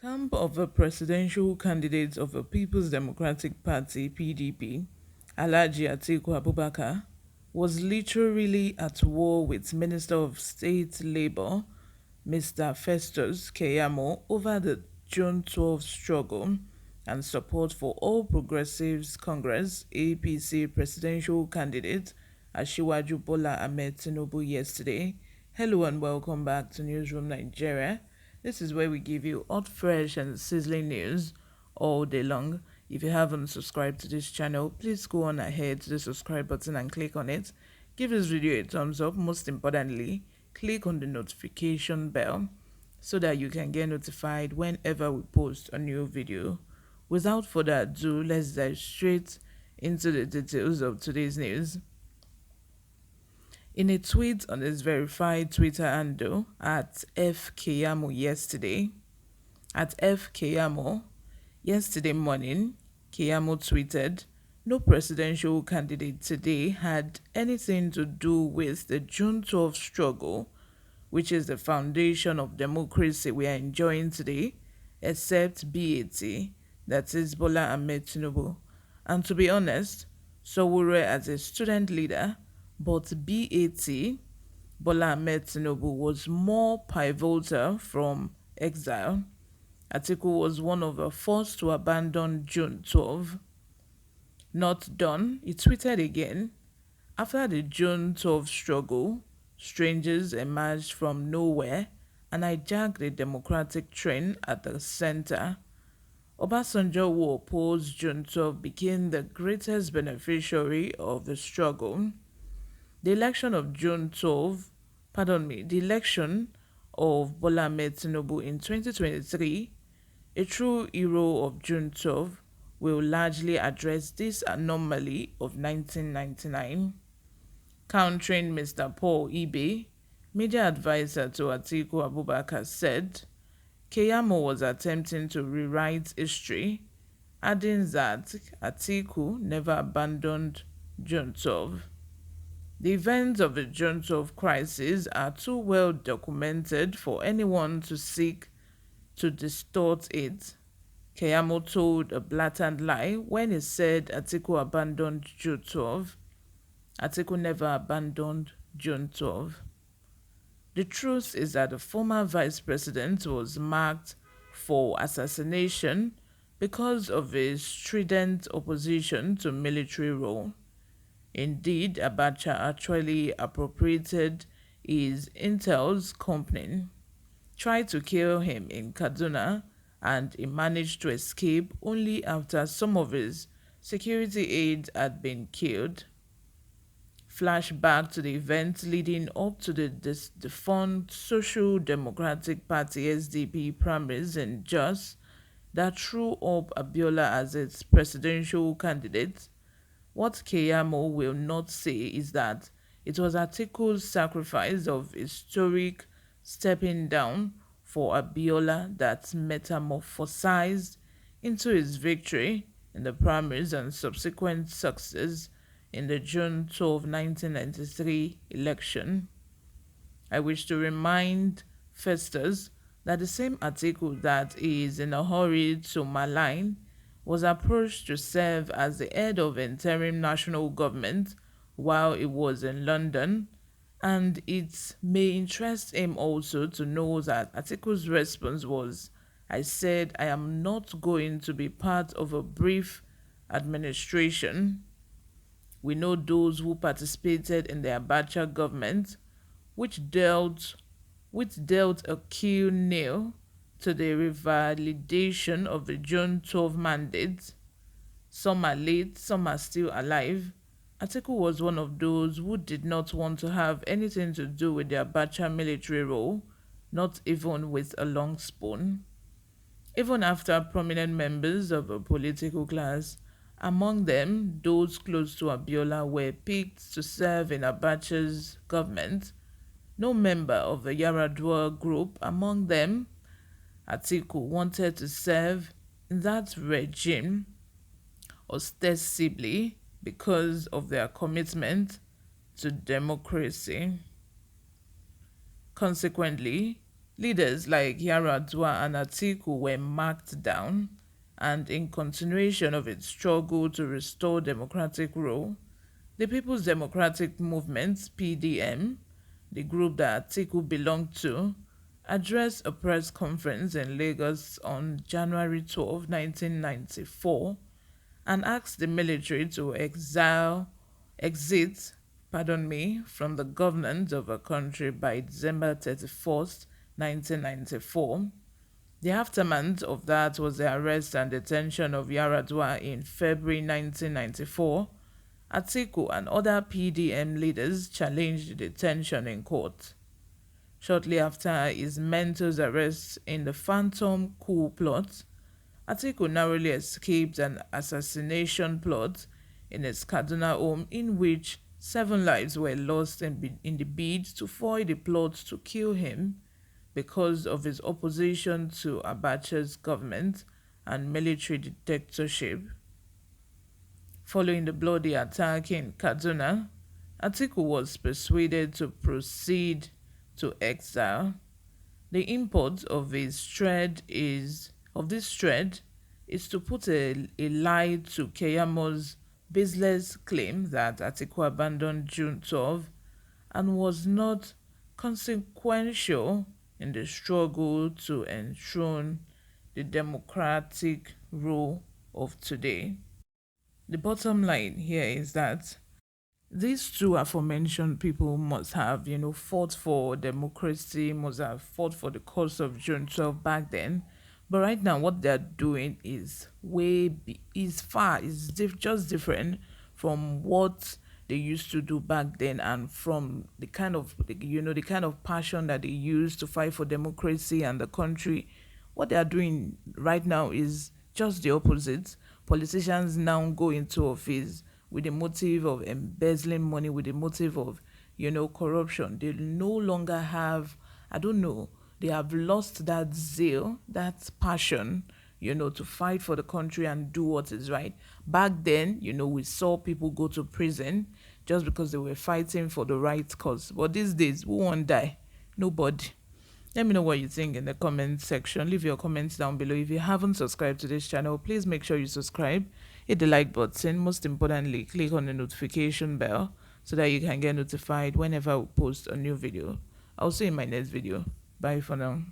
Camp of a presidential candidate of the People's Democratic Party (PDP), Alhaji Atiku Abubakar, was literally at war with Minister of State Labour, Mr. Festus Keyamo, over the June 12 struggle and support for All Progressives Congress (APC) presidential candidate Asiwaju Bola Ahmed Tinubu yesterday. Hello and welcome back to Newsroom Nigeria. This is where we give you hot, fresh, and sizzling news all day long. If you haven't subscribed to this channel, please go on ahead to the subscribe button and click on it. Give this video a thumbs up. Most importantly, click on the notification bell so that you can get notified whenever we post a new video. Without further ado, let's dive straight into the details of today's news. In a tweet on his verified Twitter handle at @FKeyamo yesterday morning, Keyamo tweeted, "No presidential candidate today had anything to do with the June 12 struggle, which is the foundation of democracy we are enjoying today, except BAT, that is Bola Ahmed Tinubu. And to be honest, Sowore as a student leader, but BAT, Bola Ahmed Tinubu, was more pivotal from exile. Atiku was one of the first to abandon June 12. Not done, he tweeted again. After the June 12 struggle, strangers emerged from nowhere and hijacked the democratic train at the center. Obasanjo, who opposed June 12, became the greatest beneficiary of the struggle. The election of the election of Bola Ahmed Tinubu in 2023, a true hero of June 12, will largely address this anomaly of 1999. Countering Mr. Paul Ibe, media advisor to Atiku Abubakar, said Keyamo was attempting to rewrite history, adding that Atiku never abandoned June 12. The events of the June 12 crisis are too well documented for anyone to seek to distort it. Keyamo told a blatant lie when he said Atiku abandoned June 12. Atiku never abandoned June 12. The truth is that the former vice president was marked for assassination because of his strident opposition to military rule. Indeed, Abacha actually appropriated his intel's company, tried to kill him in Kaduna, and he managed to escape only after some of his security aides had been killed. Flashback to the events leading up to the defunct Social Democratic Party SDP primaries in Jos that threw up Abiola as its presidential candidate. What Keyamo will not say is that it was Atiku's sacrifice of historic stepping down for Abiola that metamorphosized into his victory in the primaries and subsequent success in the June 12, 1993 election. I wish to remind Festus that the same Atiku that is in a hurry to malign was approached to serve as the head of interim national government while he was in London, and it may interest him also to know that Atiku's response was, "I said I am not going to be part of a brief administration." We know those who participated in the Abacha government, which dealt a key nail to the revalidation of the June 12 mandate. Some are late, some are still alive. Atiku was one of those who did not want to have anything to do with the Abacha military role, not even with a long spoon. Even after prominent members of a political class, among them those close to Abiola, were picked to serve in Abacha's government, no member of the Yaradua group among them, Atiku, wanted to serve in that regime ostensibly because of their commitment to democracy. Consequently, Leaders like Yaradua and Atiku were marked down, and in continuation of its struggle to restore democratic rule, the People's Democratic Movement (PDM), the group that Atiku belonged to, addressed a press conference in Lagos on January 12, 1994, and asked the military to exit, from the governance of a country by December 31st, 1994. The aftermath of that was the arrest and detention of Yaradua in February 1994. Atiku and other PDM leaders challenged the detention in court. Shortly after his mentor's arrest in the Phantom coup plot, Atiku narrowly escaped an assassination plot in his Kaduna home in which 7 lives were lost in the bid to foil the plot to kill him because of his opposition to Abacha's government and military dictatorship. Following the bloody attack in Kaduna, Atiku was persuaded to proceed to exile. The import of this thread is to put a lie to Keyamo's baseless claim that Atiku abandoned June 12 and was not consequential in the struggle to enthrone the democratic rule of today. The bottom line here is that these two aforementioned people must have, fought for democracy, must have fought for the cause of June 12 back then. But right now, what they're doing is just different from what they used to do back then, and from the kind of passion that they used to fight for democracy and the country. What they are doing right now is just the opposite. Politicians now go into office with the motive of embezzling money, with the motive of, corruption. They no longer have, I don't know, they have lost that zeal, that passion, to fight for the country and do what is right. Back then, we saw people go to prison just because they were fighting for the right cause. But these days, who won't die? Nobody. Let me know what you think in the comment section. Leave your comments down below. If you haven't subscribed to this channel, please make sure you subscribe. Hit the like button. Most importantly, click on the notification bell so that you can get notified whenever we post a new video. I'll see you in my next video. Bye for now.